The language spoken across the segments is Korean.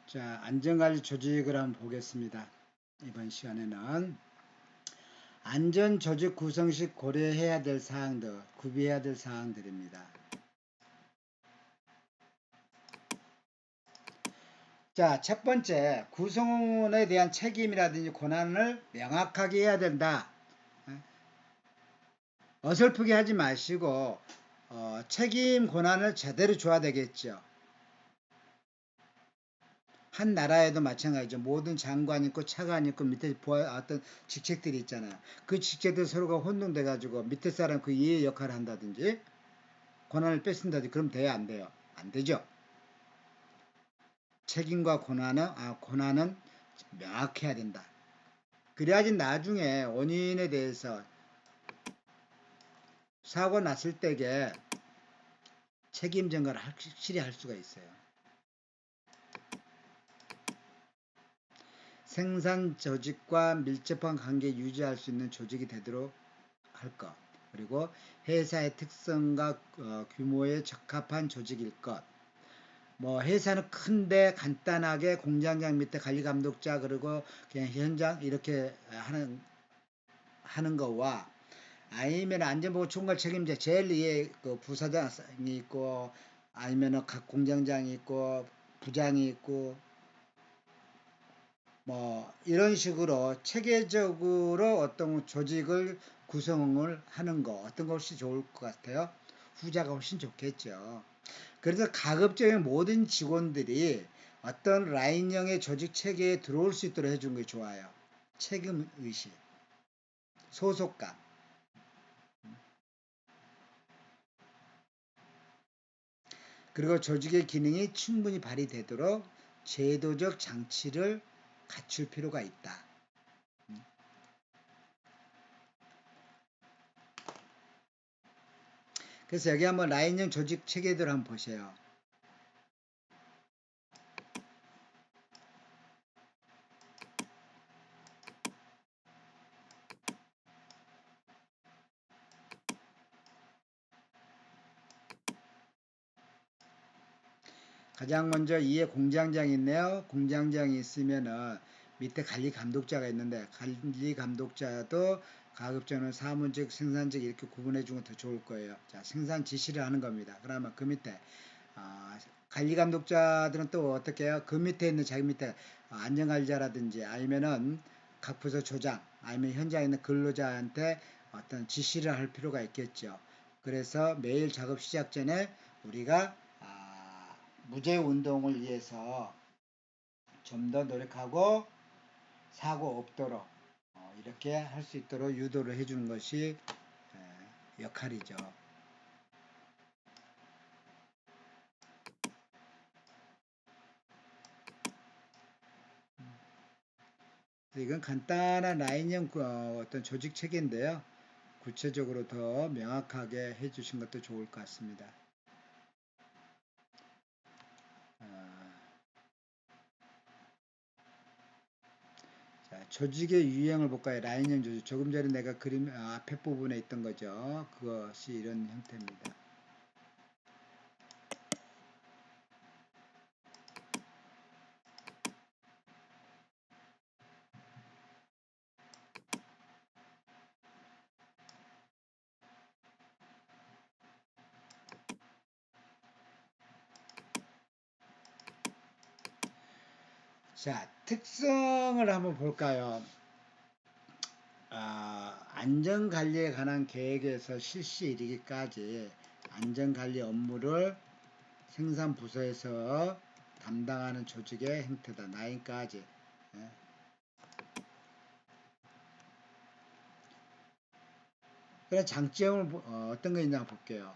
자, 안전관리 조직을 한번 보겠습니다. 이번 시간에는 안전조직 구성 시 고려해야 될 사항들, 구비해야 될 사항들입니다. 자, 첫 번째, 구성원에 대한 책임이라든지 권한을 명확하게 해야 된다. 어설프게 하지 마시고 책임 권한을 제대로 줘야 되겠죠. 한 나라에도 마찬가지죠. 모든 장관이 있고 차관이 있고 밑에 어떤 직책들이 있잖아요. 그 직책들 서로가 혼동돼 가지고 밑에 사람 그 이해 역할을 한다든지 권한을 뺏는다든지 그럼 돼야 안 돼요? 안 되죠. 책임과 권한은 명확해야 된다. 그래야지 나중에 원인에 대해서 사고 났을 때에 책임 전가를 확실히 할 수가 있어요. 생산 조직과 밀접한 관계 유지할 수 있는 조직이 되도록 할 것. 그리고 회사의 특성과 규모에 적합한 조직일 것. 뭐 회사는 큰데 간단하게 공장장 밑에 관리 감독자 그리고 그냥 현장 이렇게 하는 거와 아니면 안전보건 총괄 책임자 제일 위에 그 부사장이 있고 아니면은 각 공장장이 있고 부장이 있고 뭐 이런 식으로 체계적으로 어떤 조직을 구성을 하는 거 어떤 것이 좋을 것 같아요? 후자가 훨씬 좋겠죠. 그래서 가급적인 모든 직원들이 어떤 라인형의 조직 체계에 들어올 수 있도록 해주는 게 좋아요. 책임 의식, 소속감. 그리고 조직의 기능이 충분히 발휘되도록 제도적 장치를 갖출 필요가 있다. 그래서 여기 한번 라인형 조직 체계들 한번 보세요. 가장 먼저 이에 공장장이 있네요. 공장장이 있으면은 밑에 관리 감독자가 있는데 관리 감독자도 가급적으로 사무직, 생산직 이렇게 구분해 주면 더 좋을 거예요. 자, 생산 지시를 하는 겁니다. 그러면 그 밑에 관리 감독자들은 또 어떻게 해요? 그 밑에 있는 자기 밑에 안전관리자라든지 아니면은 각 부서 조장 아니면 현장에 있는 근로자한테 어떤 지시를 할 필요가 있겠죠. 그래서 매일 작업 시작 전에 우리가 무죄 운동을 위해서 좀 더 노력하고 사고 없도록 이렇게 할 수 있도록 유도를 해주는 것이 역할이죠. 이건 간단한 라인형 어떤 조직 체계인데요. 구체적으로 더 명확하게 해주신 것도 좋을 것 같습니다. 자, 조직의 유형을 볼까요? 라인형 조직. 조금 전에 내가 그림 앞에 부분에 있던 거죠. 그것이 이런 형태입니다. 자, 특성을 한번 볼까요? 안전관리에 관한 계획에서 실시 이르기까지 안전관리 업무를 생산부서에서 담당하는 조직의 형태다. 9까지. 예. 그래 장점을 어떤 거 있나 볼게요.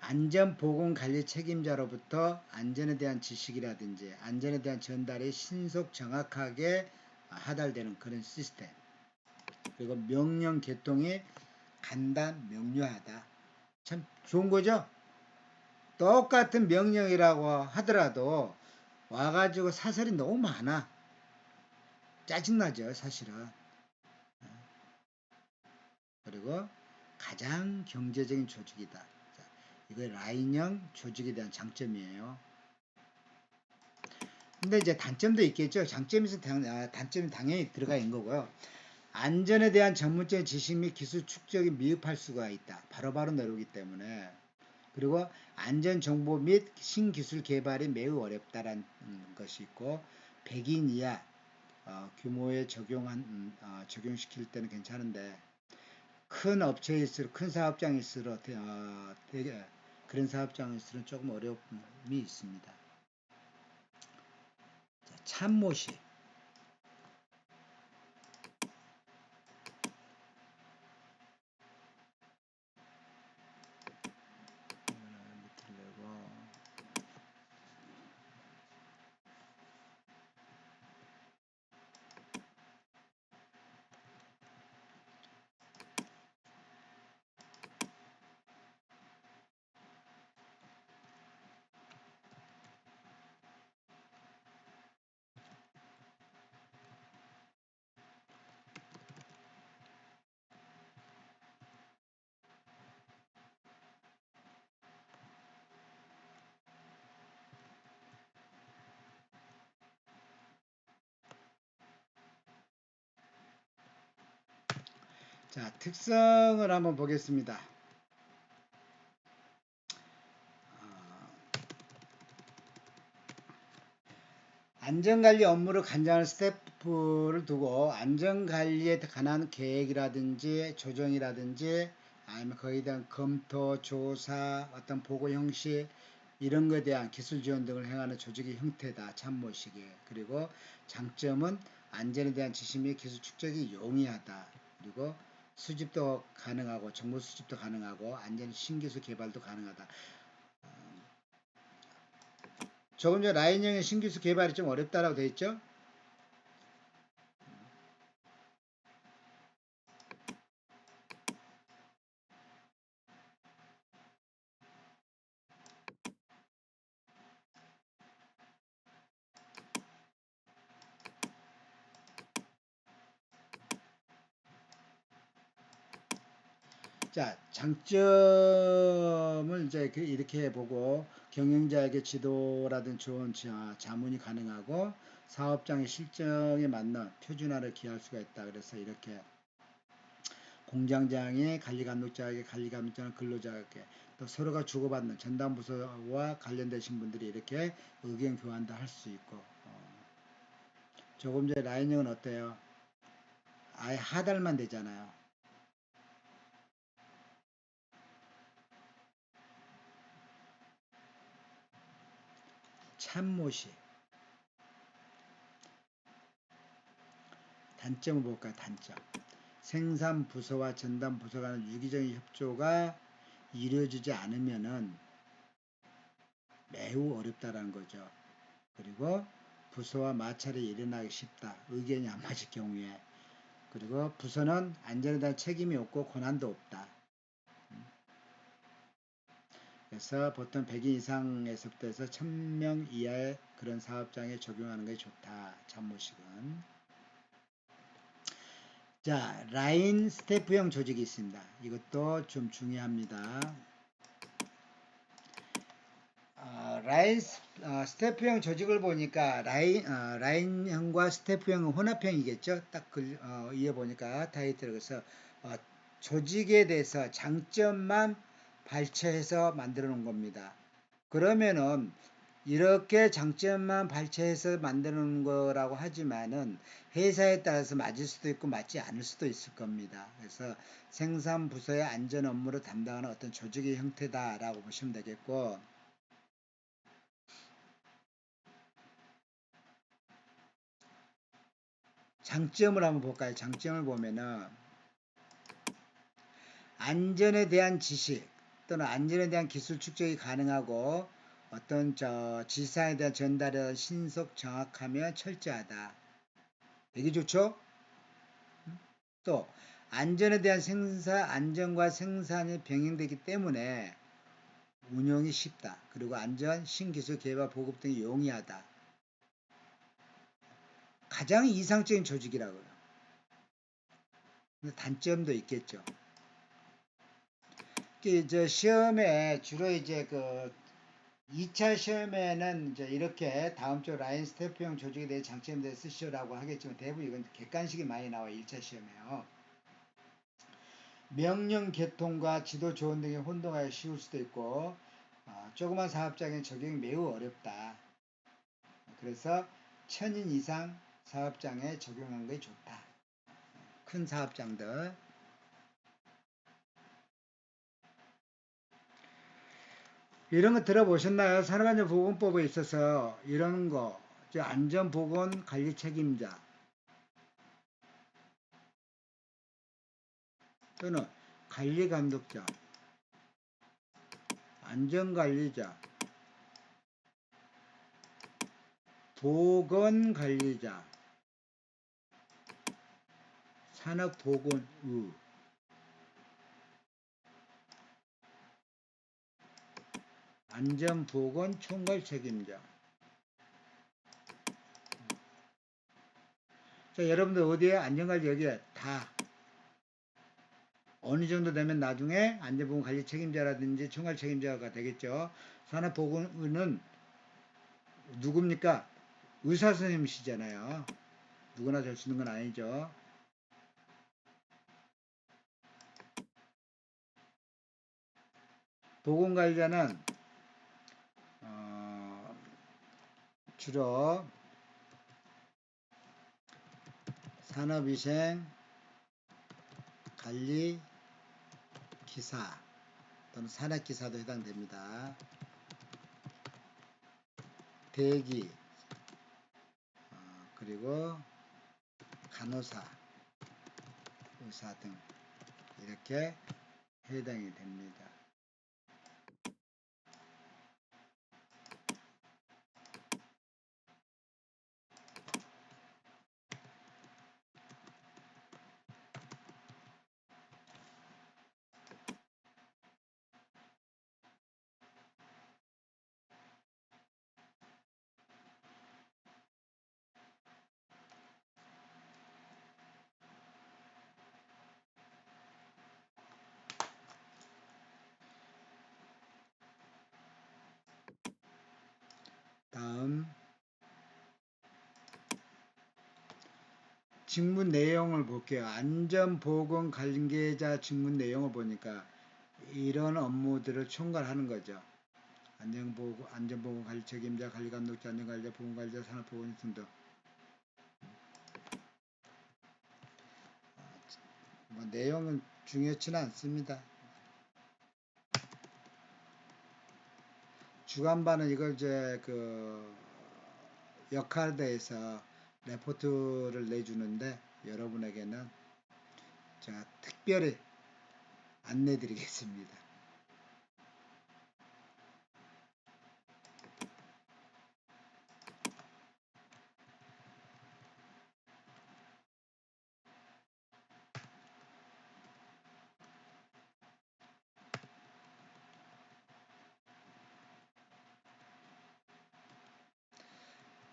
안전보건관리 책임자로부터 안전에 대한 지식이라든지 안전에 대한 전달이 신속 정확하게 하달되는 그런 시스템. 그리고 명령 개통이 간단 명료하다. 참 좋은 거죠? 똑같은 명령이라고 하더라도 와가지고 사설이 너무 많아. 짜증나죠, 사실은. 그리고 가장 경제적인 조직이다. 자, 이거 라인형 조직에 대한 장점이에요. 근데 이제 단점도 있겠죠. 단점이 당연히 들어가 있는 거고요. 안전에 대한 전문적인 지식 및 기술 축적이 미흡할 수가 있다. 바로바로 내려오기 때문에. 그리고 안전 정보 및 신기술 개발이 매우 어렵다는 것이 있고 100인 이하 규모에 적용시킬 때는 괜찮은데 큰 업체일수록 큰 사업장일수록 되게 그런 사업장일수록 조금 어려움이 있습니다. 자, 참모시 밑으로 내고 자, 특성을 한번 보겠습니다. 안전관리 업무를 관장하는 스태프를 두고 안전관리에 관한 계획이라든지 조정이라든지 아니면 거기에 대한 검토, 조사, 어떤 보고 형식 이런 것에 대한 기술 지원 등을 행하는 조직의 형태다. 참모식이. 그리고 장점은 안전에 대한 지식 및 기술 축적이 용이하다. 그리고 수집도 가능하고 정보 수집도 가능하고 안전 신기술 개발도 가능하다. 조금 전 라인형의 신기술 개발이 좀 어렵다라고 되어 있죠? 자, 장점을 이제 이렇게 보고 경영자에게 지도라든 좋은 자문이 가능하고 사업장의 실정에 맞는 표준화를 기할 수가 있다. 그래서 이렇게 공장장이 관리감독자에게 관리감독자는 근로자에게 또 서로가 주고받는 전담부서와 관련되신 분들이 이렇게 의견 교환도 할 수 있고 조금 전에 라인형은 어때요? 아예 하달만 되잖아요. 참모시 단점을 볼까요? 단점. 생산부서와 전담부서 간의 유기적인 협조가 이루어지지 않으면은 매우 어렵다라는 거죠. 그리고 부서와 마찰이 일어나기 쉽다. 의견이 안 맞을 경우에. 그리고 부서는 안전에 대한 책임이 없고 권한도 없다. 그래서 보통 100인 이상에서부터 해서 1000명 이하의 그런 사업장에 적용하는 게 좋다. 참모식은. 자, 라인 스태프형 조직이 있습니다. 이것도 좀 중요합니다. 스태프형 조직을 보니까 라인형과 스태프형은 혼합형이겠죠. 딱 이해 보니까 타이틀을 그래서 어, 조직에 대해서 장점만 발췌해서 만들어 놓은 겁니다. 그러면은 이렇게 장점만 발췌해서 만드는 거라고 하지만은 회사에 따라서 맞을 수도 있고 맞지 않을 수도 있을 겁니다. 그래서 생산부서의 안전 업무를 담당하는 어떤 조직의 형태다라고 보시면 되겠고, 장점을 한번 볼까요? 장점을 보면은 안전에 대한 지식 또는 안전에 대한 기술 축적이 가능하고 어떤 지시사항에 대한 전달은 신속 정확하며 철저하다. 되게 좋죠? 또 안전에 대한 안전과 생산이 병행되기 때문에 운영이 쉽다. 그리고 안전, 신기술 개발, 보급 등이 용이하다. 가장 이상적인 조직이라고요. 근데 단점도 있겠죠. 시험에 주로 이제 2차 시험에는 이제 이렇게 다음 주 라인 스태프형 조직에 대해 장점에 대해 쓰시라고 하겠지만 대부분 이건 객관식이 많이 나와요. 1차 시험에요. 명령 개통과 지도 조언 등의 혼동하여 쉬울 수도 있고 조그만 사업장에 적용이 매우 어렵다. 그래서 1000인 이상 사업장에 적용한 게 좋다. 큰 사업장들. 이런 거 들어보셨나요? 산업안전보건법에 있어서 이런 거, 안전보건 관리 책임자 또는 관리감독자, 안전관리자, 보건관리자, 산업보건의, 안전보건 총괄 책임자. 자, 여러분들 어디에 안전관리 여기에 다 어느 정도 되면 나중에 안전보건 관리 책임자라든지 총괄 책임자가 되겠죠. 산업보건의는 누굽니까? 의사 선생님이시잖아요. 누구나 될 수 있는 건 아니죠. 보건관리자는 주로 산업위생 관리 기사 또는 산업기사도 해당됩니다. 대기 그리고 간호사, 의사 등 이렇게 해당이 됩니다. 다음 직무 내용을 볼게요. 안전보건 관계자 직무 내용을 보니까 이런 업무들을 총괄하는 거죠. 안전보건 관리 책임자, 관리감독자, 안전관리자, 보건관리자, 산업보건 등등. 뭐 내용은 중요치는 않습니다. 주간반은 이걸 이제 그 역할에 대해서 레포트를 내주는데 여러분에게는 제가 특별히 안내 드리겠습니다.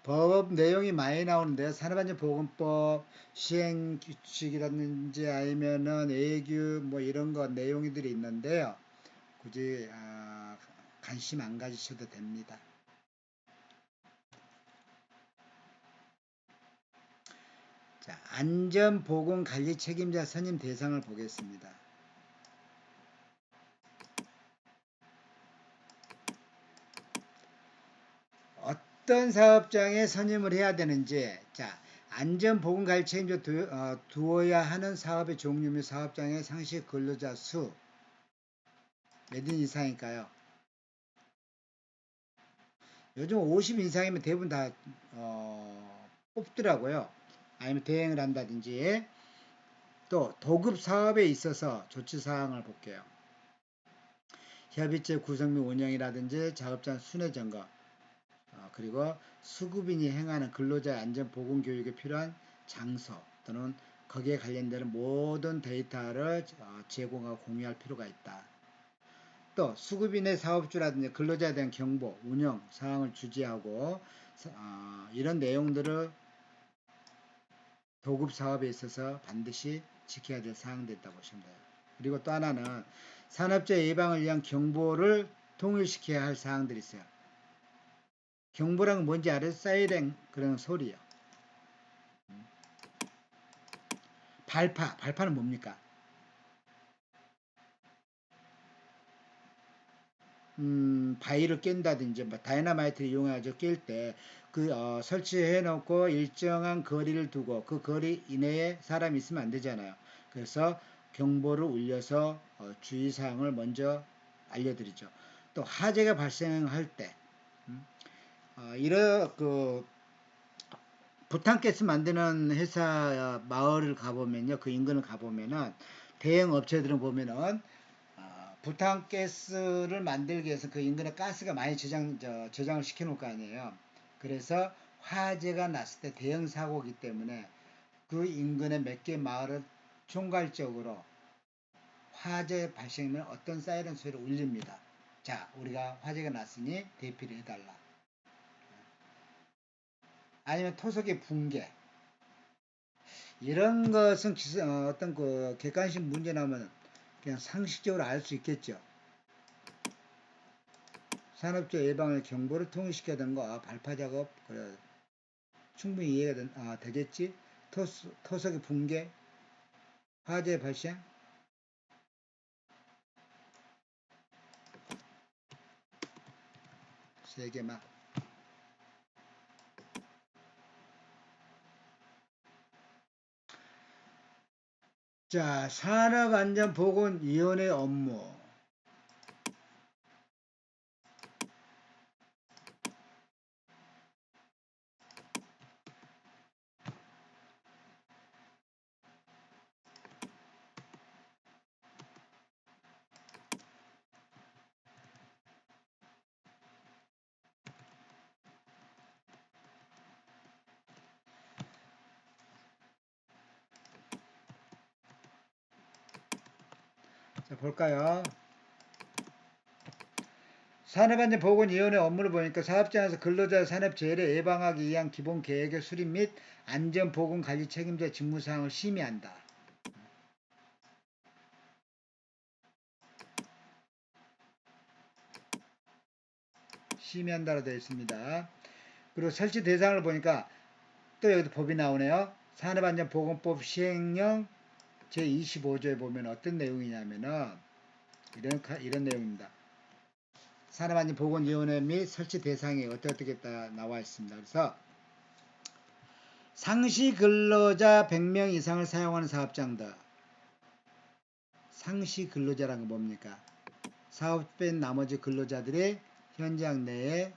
법 내용이 많이 나오는데 산업안전보건법 시행규칙이라든지 아니면은 예규 뭐 이런 거 내용들이 있는데요. 굳이 관심 안 가지셔도 됩니다. 자, 안전보건관리 책임자 선임 대상을 보겠습니다. 어떤 사업장에 선임을 해야 되는지, 자, 안전보건관리 책임자 두어야 하는 사업의 종류 및 사업장의 상시 근로자 수 몇 인 이상일까요? 요즘 50 이상이면 대부분 다 뽑더라고요. 아니면 대행을 한다든지. 또 도급 사업에 있어서 조치사항을 볼게요. 협의체 구성 및 운영이라든지 작업장 순회 점검, 그리고 수급인이 행하는 근로자 안전 보건 교육에 필요한 장소 또는 거기에 관련되는 모든 데이터를 제공하고 공유할 필요가 있다. 또 수급인의 사업주라든지 근로자에 대한 경보, 운영 사항을 주지하고 이런 내용들을 도급 사업에 있어서 반드시 지켜야 될 사항들이 있다고 보시면 돼요. 그리고 또 하나는 산업재해 예방을 위한 경보를 통일시켜야 할 사항들이 있어요. 경보란 뭔지 알아요? 사이렌 그런 소리요. 발파는 뭡니까? 바위를 깬다든지 뭐 다이너마이트를 이용해서 깰 때 그 설치해 놓고 일정한 거리를 두고 그 거리 이내에 사람이 있으면 안 되잖아요. 그래서 경보를 울려서 주의사항을 먼저 알려드리죠. 또 화재가 발생할 때 이런 그 부탄가스 만드는 회사 마을을 가보면요, 그 인근을 가보면은 대형 업체들은 보면은 부탄가스를 만들기 위해서 그 인근에 가스가 많이 저장을 시켜 놓을 거 아니에요. 그래서 화재가 났을 때 대형 사고이기 때문에 그 인근의 몇 개 마을을 총괄적으로 화재 발생이면 어떤 사이렌 소리를 울립니다. 자, 우리가 화재가 났으니 대피를 해달라. 아니면 토속의 붕괴. 이런 것은 어떤 그 객관식 문제 나오면 그냥 상식적으로 알 수 있겠죠. 산업재 예방을 경보를 통일시켜야되는거 발파 작업 그래 충분히 이해가 되겠지. 토속의 붕괴, 화재 발생. 세 개만. 자, 산업안전보건위원회 업무. 자, 볼까요? 산업안전보건위원회 업무를 보니까 사업장에서 근로자 산업재해를 예방하기 위한 기본 계획의 수립 및 안전보건관리 책임자 직무사항을 심의한다. 심의한다로 되어 있습니다. 그리고 설치 대상을 보니까 또 여기도 법이 나오네요. 산업안전보건법 시행령 제25조에 보면 어떤 내용이냐면은 이런 내용입니다. 산업안전보건위원회 및 설치 대상이 어떻게 나와 있습니다. 그래서 상시 근로자 100명 이상을 사용하는 사업장들. 상시 근로자라는 건 뭡니까? 사업된 나머지 근로자들이 현장 내에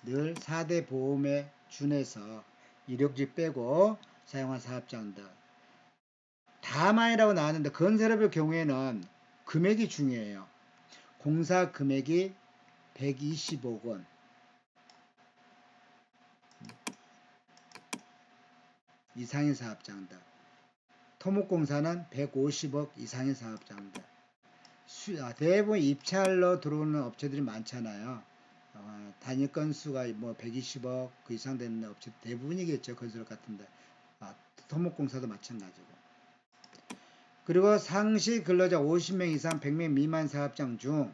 늘 4대 보험에 준해서 이력지 빼고 사용한 사업장들. 다만이라고 나왔는데 건설업의 경우에는 금액이 중요해요. 공사 금액이 120억 원 이상의 사업장들. 토목공사는 150억 이상의 사업장들. 대부분 입찰로 들어오는 업체들이 많잖아요. 단위 건수가 뭐 120억 그 이상 되는 업체 대부분이겠죠. 건설 같은데. 토목공사도 마찬가지고. 그리고 상시 근로자 50명 이상 100명 미만 사업장 중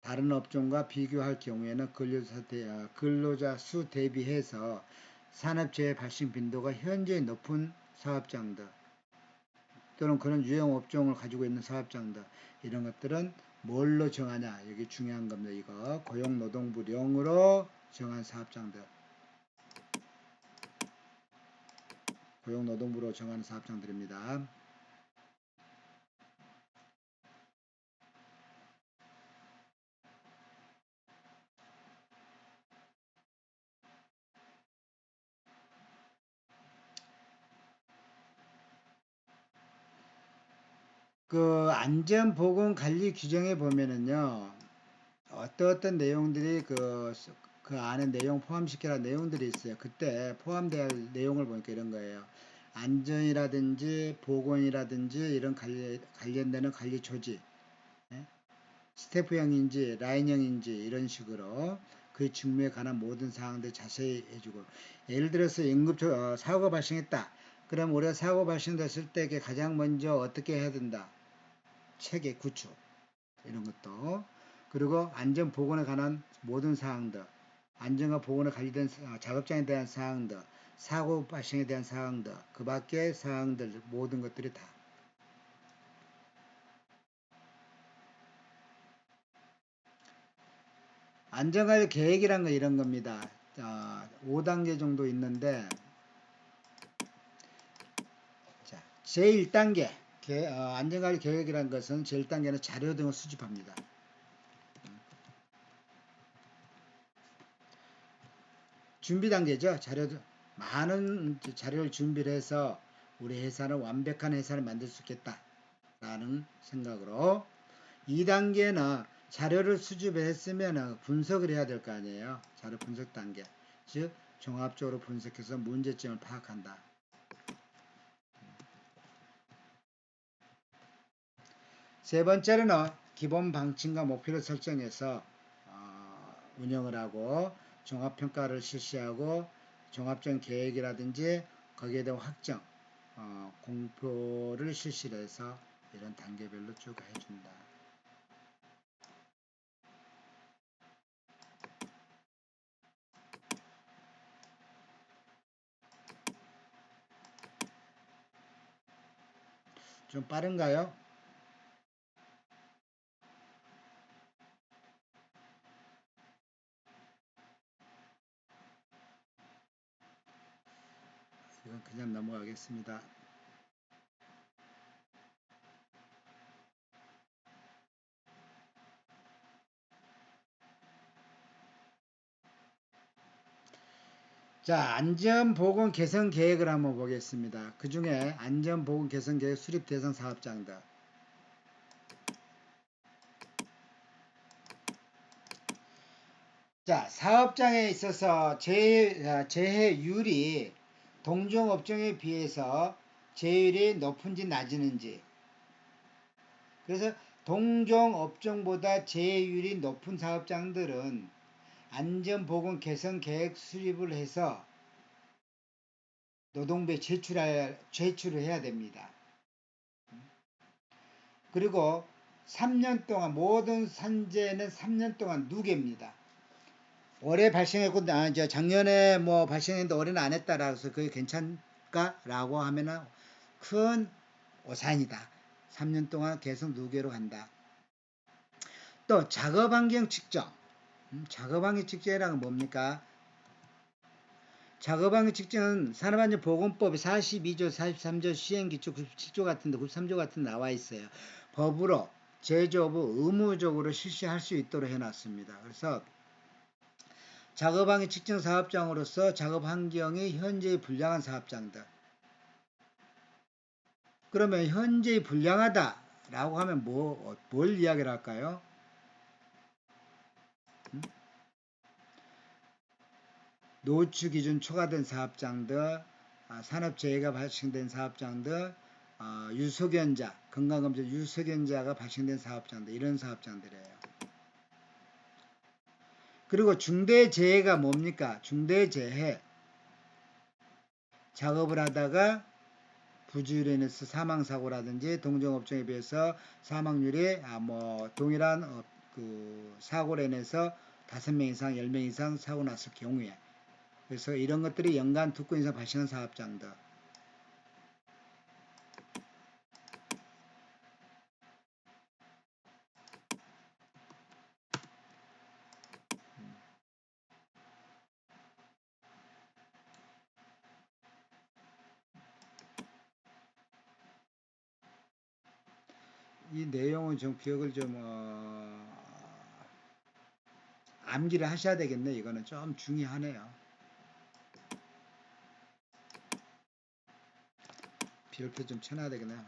다른 업종과 비교할 경우에는 근로자 수 대비해서 산업재해 발생 빈도가 현재 높은 사업장들 또는 그런 유형 업종을 가지고 있는 사업장들 이런 것들은 뭘로 정하냐 여기 중요한 겁니다. 이거 고용노동부령으로 정한 사업장들 고용노동부로 정하는 사업장들입니다. 그 안전보건관리 규정에 보면은요 어떤 내용들이 그 안에 내용 포함시켜라 내용들이 있어요. 그때 포함될 내용을 보니까 이런 거예요. 안전이라든지 보건이라든지 이런 관련되는 관리 조직, 예? 스태프형인지 라인형인지 이런 식으로 그 직무에 관한 모든 사항들 자세히 해주고 예를 들어서 사고가 발생했다. 그럼 우리가 사고 발생됐을 때 가장 먼저 어떻게 해야 된다. 체계 구축 이런 것도 그리고 안전보건에 관한 모든 사항들, 안전과 보건에 관련된 작업장에 대한 사항들, 사고 발생에 대한 사항들, 그 밖의 사항들 모든 것들이 다. 안전관리 계획이란 거 이런 겁니다. 5단계 정도 있는데, 자, 제1단계 안전관리 계획이란 것은 제1단계는 자료 등을 수집합니다. 준비 단계죠. 많은 자료를 준비를 해서 우리 회사는 완벽한 회사를 만들 수 있겠다라는 생각으로 2단계는 자료를 수집했으면 분석을 해야 될 거 아니에요. 자료 분석 단계. 즉 종합적으로 분석해서 문제점을 파악한다. 세 번째로는 기본 방침과 목표를 설정해서 운영을 하고 종합평가를 실시하고 종합적인 계획이라든지 거기에 대한 확정, 공표를 실시를 해서 이런 단계별로 쭉 해준다. 좀 빠른가요? 이건 그냥 넘어가겠습니다. 자, 안전보건 개선 계획을 한번 보겠습니다. 그 중에 안전보건 개선 계획 수립 대상 사업장들. 자, 사업장에 있어서 재해율이 동종업종에 비해서 재해율이 높은지 낮은지. 그래서 동종업종보다 재해율이 높은 사업장들은 안전보건 개선 계획 수립을 해서 노동부에 제출을 해야 됩니다. 그리고 3년 동안 모든 산재는 3년 동안 누계입니다. 올해 발생했고 작년에 뭐 발생했는데 올해는 안 했다라고 해서 그게 괜찮을까라고 하면은 큰 오산이다. 3년 동안 계속 누계로 간다. 또 작업환경 측정. 작업환경 측정이라는 건 뭡니까? 작업환경 측정은 산업안전보건법이 42조, 43조 시행기초 97조 같은데 93조 같은 데 나와 있어요. 법으로 제조업을 의무적으로 실시할 수 있도록 해놨습니다. 그래서 작업환경 측정 사업장으로서 작업환경이 현재의 불량한 사업장들. 그러면 현재의 불량하다라고 하면 뭘 이야기를 할까요? 노출 기준 초과된 사업장들, 산업재해가 발생된 사업장들, 유소견자, 건강검진 유소견자가 발생된 사업장들, 이런 사업장들이에요. 그리고 중대재해가 뭡니까? 중대재해. 작업을 하다가 부주의로 인해서 사망사고라든지 동종업종에 비해서 사망률이 동일한 그 사고로 인해서 5명 이상, 10명 이상 사고 났을 경우에, 그래서 이런 것들이 연간 2건 이상 발생한 사업장들. 이 내용은 좀 기억을 좀 암기를 하셔야 되겠네. 이거는 좀 중요하네요. 비율표 좀 쳐놔야 되겠네요.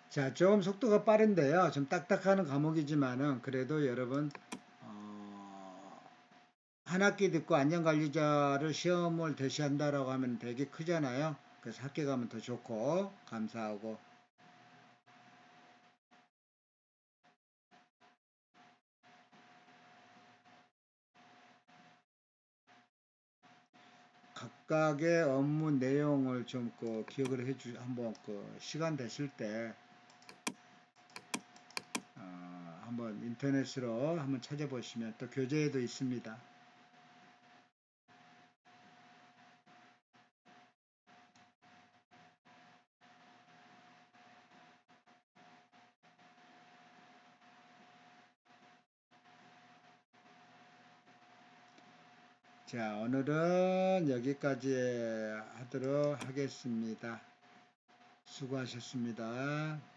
자, 좀 속도가 빠른데요. 좀 딱딱하는 과목이지만은 그래도 여러분 한 학기 듣고 안전관리자를 시험을 대시한다라고 하면 되게 크잖아요. 그래서 학교 가면 더 좋고 감사하고. 각각의 업무 내용을 좀 기억을 한번 시간 되실 때 한번 인터넷으로 한번 찾아보시면 또 교재에도 있습니다. 자, 오늘은 여기까지 하도록 하겠습니다. 수고하셨습니다.